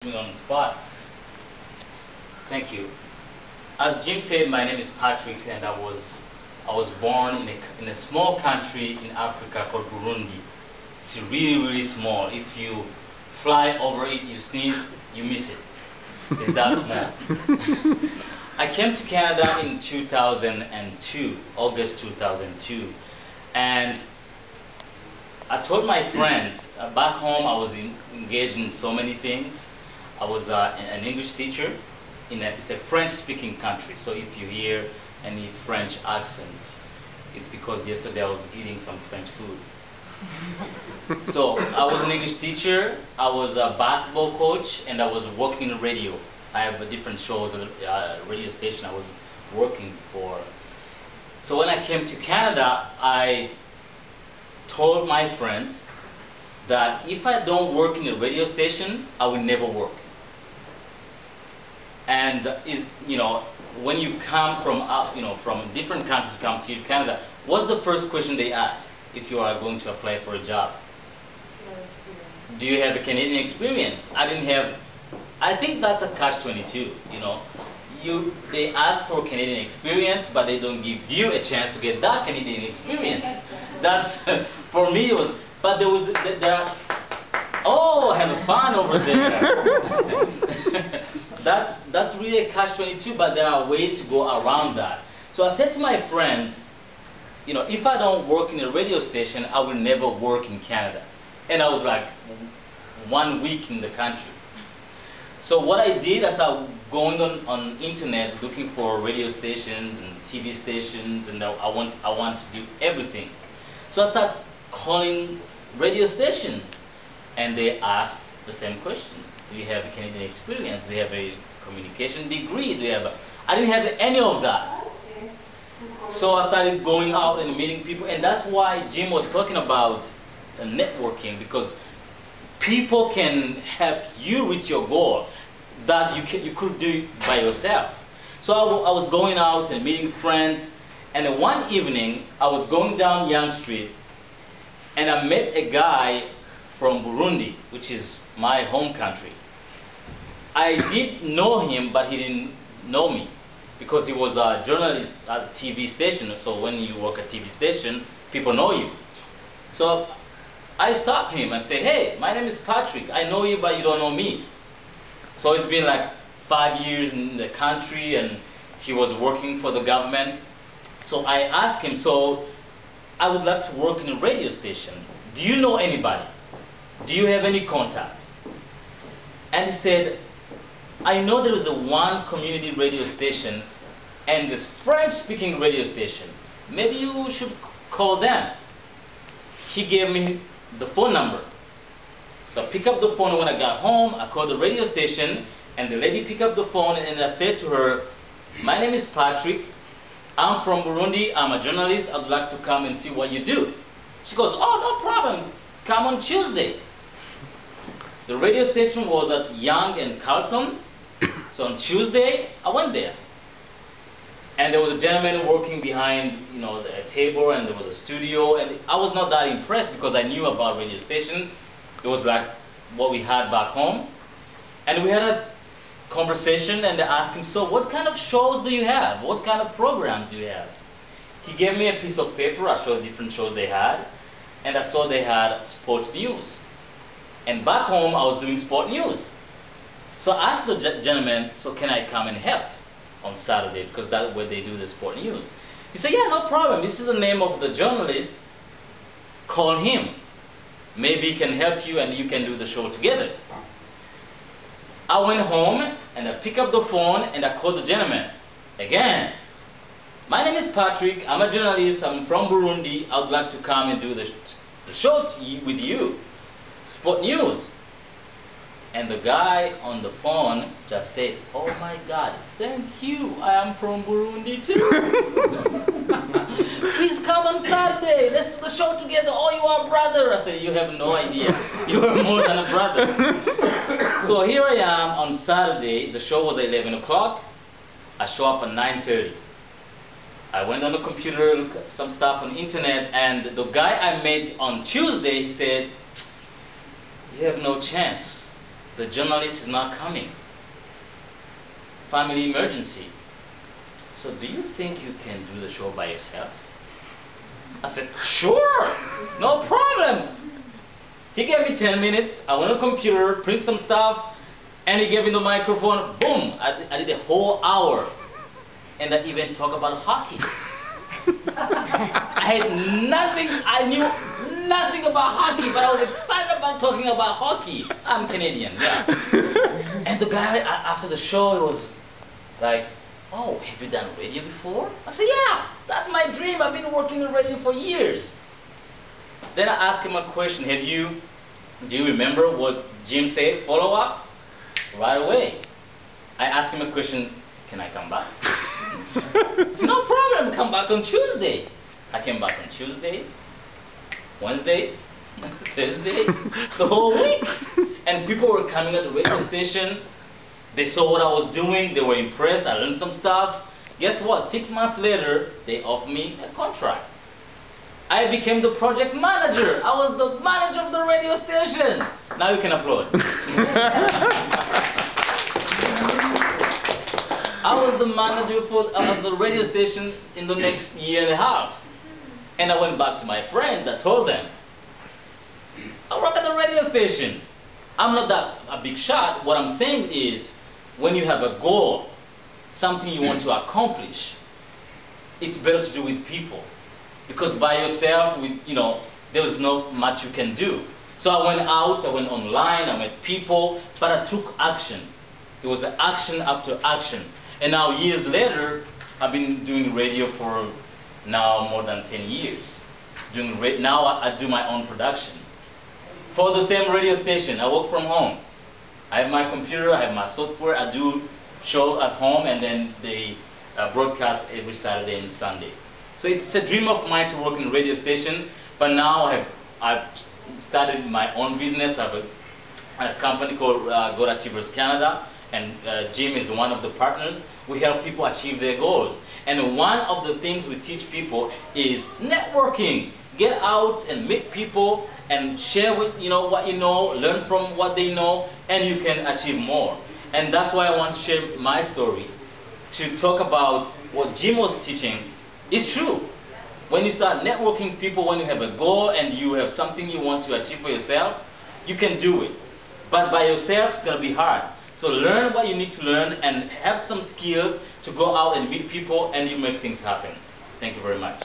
Me on the spot. Thank you. As Jim said, my name is Patrick, and I was born in a small country in Africa called Burundi. It's really small. If you fly over it, you sneeze, you miss it. It's that small. I came to Canada in 2002, August 2002, and I told my friends back home I was engaged in so many things. I was an English teacher it's a French-speaking country, so if you hear any French accent, it's because yesterday I was eating some French food. So I was an English teacher, I was a basketball coach, and I was working in radio. I have different shows at a radio station I was working for. So when I came to Canada, I told my friends that if I don't work in a radio station, I will never work. And when you come from from different countries come to Canada, what's the first question they ask if you are going to apply for a job? Do you have a Canadian experience? I think that's a catch-22. They ask for Canadian experience, but they don't give you a chance to get that Canadian experience. That's for me. But there are. Oh, have fun over there. That's really a catch-22, but there are ways to go around that. So I said to my friends, if I don't work in a radio station, I will never work in Canada. And I was like 1 week in the country. So what I did, I started going on internet looking for radio stations and TV stations, and I want to do everything. So I started calling radio stations, and they asked the same question. Do you have a Canadian experience? Do you have a communication degree? I didn't have any of that. So I started going out and meeting people, and that's why Jim was talking about networking, because people can help you with your goal that you could do by yourself. So I was going out and meeting friends, and then one evening I was going down Yonge Street, and I met a guy from Burundi, which is my home country. I did know him, but he didn't know me, because he was a journalist at a TV station. So when you work at a TV station, people know you. So I stopped him and said, "Hey, my name is Patrick. I know you, but you don't know me." So it's been like 5 years in the country, and he was working for the government. So I asked him, "So I would like to work in a radio station. Do you know anybody? Do you have any contacts?" And he said, "I know there is one community radio station and this French-speaking radio station. Maybe you should call them." He gave me the phone number. So I picked up the phone. When I got home, I called the radio station, and the lady picked up the phone, and I said to her, "My name is Patrick. I'm from Burundi. I'm a journalist. I'd like to come and see what you do." She goes, "Oh, no problem. Come on Tuesday." The radio station was at Yonge and Carlton. So on Tuesday, I went there. And there was a gentleman working behind, a table, and there was a studio. And I was not that impressed, because I knew about radio station. It was like what we had back home. And we had a conversation, and they asked him, "So what kind of shows do you have? What kind of programs do you have?" He gave me a piece of paper. I showed different shows they had. And I saw they had sport news. And back home, I was doing sport news. So I asked the gentleman, "So can I come and help on Saturday?" Because that's where they do the sport news. He said, "Yeah, no problem. This is the name of the journalist. Call him. Maybe he can help you, and you can do the show together." I went home, and I picked up the phone, and I called the gentleman again. "My name is Patrick. I'm a journalist. I'm from Burundi. I would like to come and do the show with you. Sport news." And the guy on the phone just said, "Oh my God, thank you. I am from Burundi too. Please come on Saturday. Let's do the show together. Oh, you are a brother." I said, "You have no idea. You are more than a brother." So here I am on Saturday. The show was at 11 o'clock. I show up at 9:30. I went on the computer, looked at some stuff on the internet, and the guy I met on Tuesday said, "You have no chance. The journalist is not coming. Family emergency. So do you think you can do the show by yourself? I said, sure, no problem. He gave me 10 minutes. I went on the computer, print some stuff, and he gave me the microphone. Boom! I did a whole hour. And I even talked about hockey. I knew nothing about hockey, but I was excited about talking about hockey. I'm Canadian, yeah. And the guy, after the show, he was like, oh, have you done radio before? I said, yeah, that's my dream. I've been working in radio for years. Then I asked him a question. Do you remember what Jim said? Follow up? Right away. I asked him a question, can I come back? He said, no problem, come back on Tuesday. I came back on Tuesday, Wednesday, Thursday, the whole week. And people were coming at the radio station. They saw what I was doing. They were impressed. I learned some stuff. Guess what? 6 months later, they offered me a contract. I became the project manager. I was the manager of the radio station. Now you can applaud. I was the manager for the radio station in the next year and a half. And I went back to my friends. I told them, I work at the radio station. I'm not a big shot. What I'm saying is, when you have a goal, something you want to accomplish, it's better to do with people. Because by yourself, there was not much you can do. So I went out, I went online, I met people, but I took action. It was the action after action. And now years later, I've been doing radio for now more than 10 years. Now I do my own production. For the same radio station, I work from home. I have my computer, I have my software, I do show at home, and then they broadcast every Saturday and Sunday. So it's a dream of mine to work in a radio station, but now I've started my own business. I have a company called Goal Achievers Canada, and Jim is one of the partners. We help people achieve their goals. And one of the things we teach people is networking. Get out and meet people and share with what you know, learn from what they know, and you can achieve more. And that's why I want to share my story, to talk about what Jim was teaching. It's true. When you start networking people, when you have a goal and you have something you want to achieve for yourself, you can do it. But by yourself, it's going to be hard. So learn what you need to learn and have some skills to go out and meet people, and you make things happen. Thank you very much.